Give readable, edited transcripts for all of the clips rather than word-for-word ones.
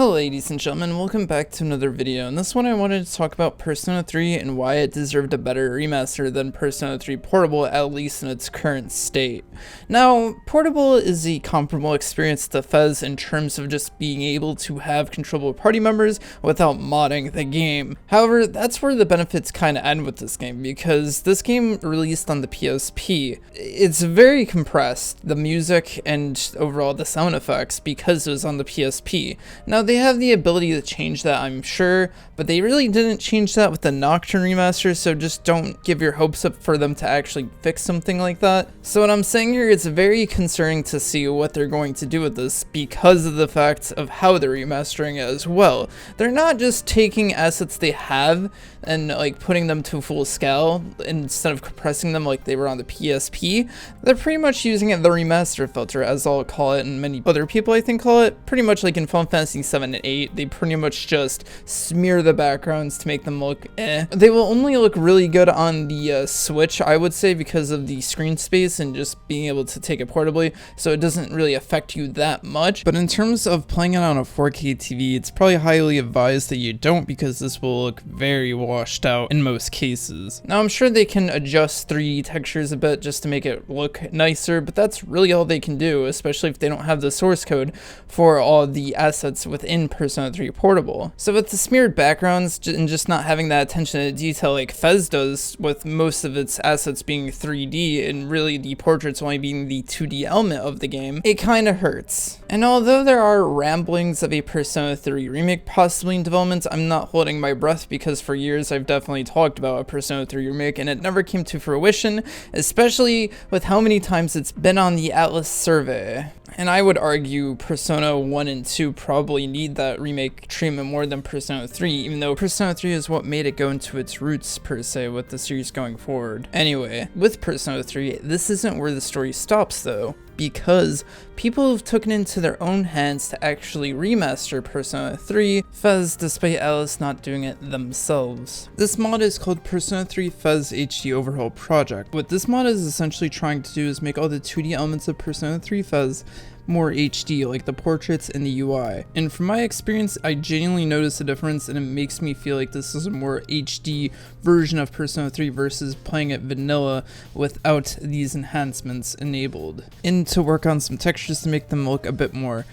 Hello ladies and gentlemen, welcome back to another video. In this one I wanted to talk about Persona 3 and why it deserved a better remaster than Persona 3 Portable, at least in its current state. Now, Portable is a comparable experience to FES in terms of just being able to have controllable party members without modding the game. However, that's where the benefits kind of end with this game, because this game released on the PSP. It's very compressed, the music and overall the sound effects, because it was on the PSP. Now, they have the ability to change that, I'm sure, but they really didn't change that with the Nocturne remaster, so just don't give your hopes up for them to actually fix something like that. So what I'm saying here, it's very concerning to see what they're going to do with this because of the fact of how they're remastering it as well. They're not just taking assets they have and like putting them to full scale instead of compressing them like they were on the PSP. They're pretty much using the remaster filter, as I'll call it, and many other people I think call it, pretty much like in Final Fantasy 7 and 8. They pretty much just smear the backgrounds to make them look eh. They will only look really good on the Switch, I would say, because of the screen space and just being able to take it portably, so it doesn't really affect you that much. But in terms of playing it on a 4K TV, it's probably highly advised that you don't, because this will look very washed out in most cases. Now, I'm sure they can adjust 3D textures a bit just to make it look nicer, but that's really all they can do, especially if they don't have the source code for all the assets within Persona 3 Portable. So with the smeared backgrounds and just not having that attention to detail like FES does, with most of its assets being 3D and really the portraits only being the 2D element of the game, it kind of hurts. And although there are ramblings of a Persona 3 remake possibly in development, I'm not holding my breath, because for years I've definitely talked about a Persona 3 remake and it never came to fruition, especially with how many times it's been on the Atlas survey. And I would argue Persona 1 and 2 probably need that remake treatment more than Persona 3, even though Persona 3 is what made it go into its roots, per se, with the series going forward. Anyway, with Persona 3, this isn't where the story stops though, because people have taken it into their own hands to actually remaster Persona 3 FES, despite Alice not doing it themselves. This mod is called Persona 3 FES HD Overhaul Project. What this mod is essentially trying to do is make all the 2D elements of Persona 3 FES more HD, like the portraits and the UI. And from my experience, I genuinely notice a difference, and it makes me feel like this is a more HD version of Persona 3 versus playing it vanilla without these enhancements enabled. And to work on some textures to make them look a bit more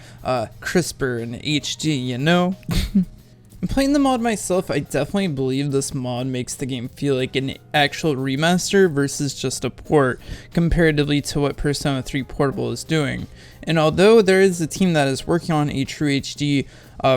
crisper and HD, you know? Playing the mod myself, I definitely believe this mod makes the game feel like an actual remaster versus just a port, comparatively to what Persona 3 Portable is doing. And although there is a team that is working on a true HD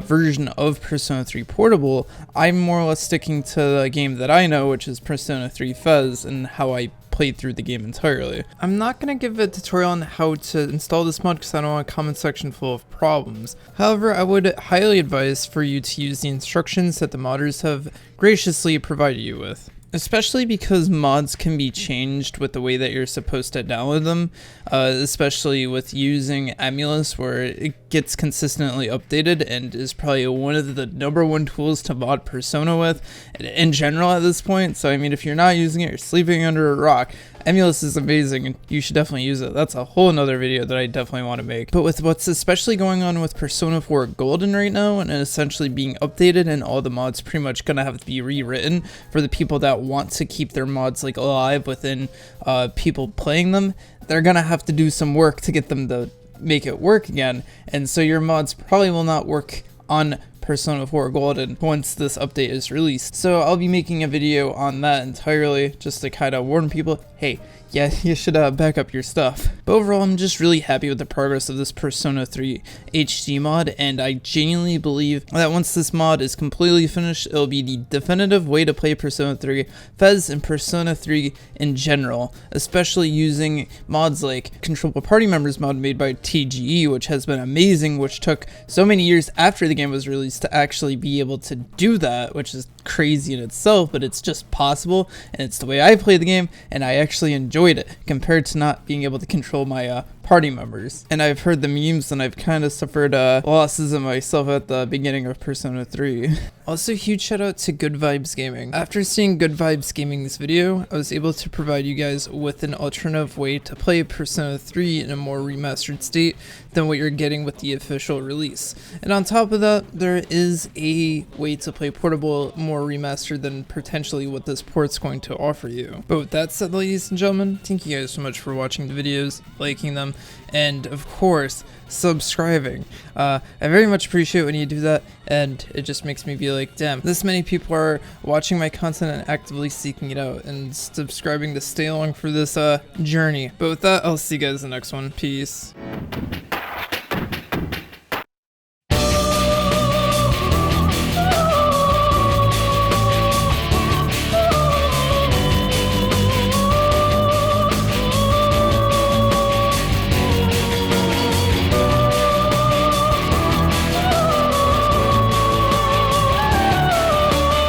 version of Persona 3 Portable, I'm more or less sticking to the game that I know, which is Persona 3 FES, and how I played through the game entirely. I'm not going to give a tutorial on how to install this mod because I don't want a comment section full of problems. However, I would highly advise for you to use the instructions that the modders have graciously provided you with. Especially because mods can be changed with the way that you're supposed to download them, especially with using Emulous, where it gets consistently updated and is probably one of the #1 tools to mod Persona with in general at this point. So I mean, if you're not using it, you're sleeping under a rock. Emulous is amazing and you should definitely use it. That's a whole nother video that I definitely want to make. But with what's especially going on with Persona 4 Golden right now, and essentially being updated, and all the mods pretty much gonna have to be rewritten for the people that want to keep their mods like alive within people playing them, they're gonna have to do some work to get them to make it work again. And so your mods probably will not work on Persona 4 Golden once this update is released. So I'll be making a video on that entirely, just to kind of warn people, hey, yeah, you should back up your stuff. But overall, I'm just really happy with the progress of this Persona 3 HD mod, and I genuinely believe that once this mod is completely finished, it'll be the definitive way to play Persona 3 FES and Persona 3 in general, especially using mods like Controllable Party Members mod made by TGE, which has been amazing, which took so many years after the game was released to actually be able to do that, which is crazy in itself, but it's just possible, and it's the way I play the game, and I actually enjoyed it, compared to not being able to control my party members. And I've heard the memes and I've kind of suffered losses in myself at the beginning of Persona 3. Also, huge shout out to Good Vibes Gaming. After seeing Good Vibes Gaming's video, I was able to provide you guys with an alternative way to play Persona 3 in a more remastered state than what you're getting with the official release. And on top of that, there is a way to play portable more remastered than potentially what this port's going to offer you. But with that said, ladies and gentlemen, thank you guys so much for watching the videos, liking them, and of course, subscribing. I very much appreciate when you do that, and it just makes me be like, damn, this many people are watching my content and actively seeking it out and subscribing to stay along for this journey. But with that, I'll see you guys in the next one. Peace.